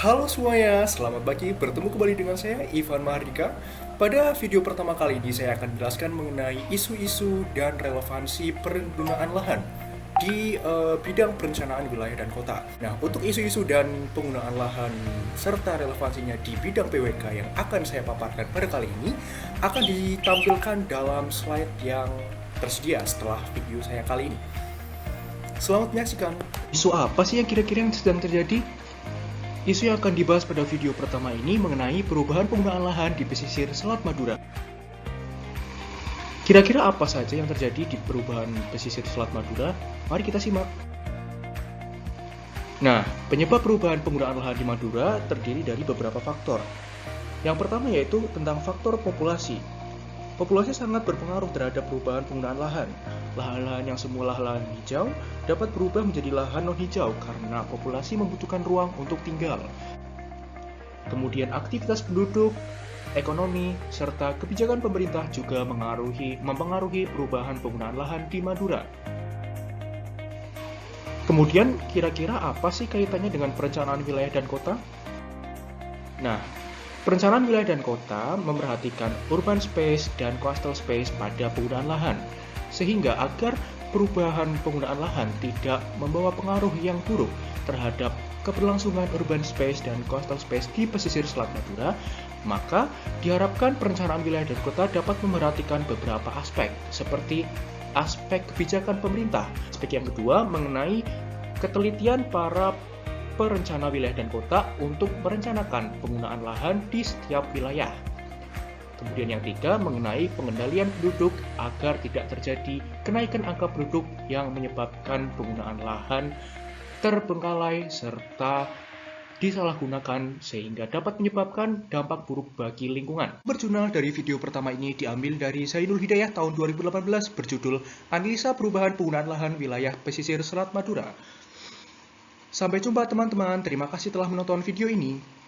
Halo semuanya, selamat pagi. Bertemu kembali dengan saya, Ivan Mahardika. Pada video pertama kali ini, saya akan menjelaskan mengenai isu-isu dan relevansi penggunaan lahan di bidang perencanaan wilayah dan kota. Nah, untuk isu-isu dan penggunaan lahan serta relevansinya di bidang PWK yang akan saya paparkan pada kali ini akan ditampilkan dalam slide yang tersedia setelah video saya kali ini. Selamat menyaksikan. Isu apa sih yang kira-kira yang sedang terjadi? Isu yang akan dibahas pada video pertama ini mengenai perubahan penggunaan lahan di pesisir Selat Madura. Kira-kira apa saja yang terjadi di perubahan pesisir Selat Madura? Mari kita simak. Nah, penyebab perubahan penggunaan lahan di Madura terdiri dari beberapa faktor. Yang pertama yaitu tentang faktor populasi. Populasi sangat berpengaruh terhadap perubahan penggunaan lahan. Lahan-lahan yang semula lahan hijau dapat berubah menjadi lahan non-hijau karena populasi membutuhkan ruang untuk tinggal. Kemudian aktivitas penduduk, ekonomi, serta kebijakan pemerintah juga mempengaruhi perubahan penggunaan lahan di Madura. Kemudian, kira-kira apa sih kaitannya dengan perencanaan wilayah dan kota? Nah, perencanaan wilayah dan kota memerhatikan urban space dan coastal space pada penggunaan lahan, sehingga agar perubahan penggunaan lahan tidak membawa pengaruh yang buruk terhadap keberlangsungan urban space dan coastal space di pesisir Selat Madura, maka diharapkan perencanaan wilayah dan kota dapat memerhatikan beberapa aspek, seperti aspek kebijakan pemerintah. Aspek yang kedua mengenai ketelitian para perencana wilayah dan kota untuk merencanakan penggunaan lahan di setiap wilayah. Kemudian yang ketiga mengenai pengendalian penduduk agar tidak terjadi kenaikan angka penduduk yang menyebabkan penggunaan lahan terbengkalai serta disalahgunakan sehingga dapat menyebabkan dampak buruk bagi lingkungan. Berjurnal dari video pertama ini diambil dari Zainul Hidayah tahun 2018 berjudul Analisa Perubahan Penggunaan Lahan Wilayah Pesisir Selat Madura. Sampai jumpa teman-teman, terima kasih telah menonton video ini.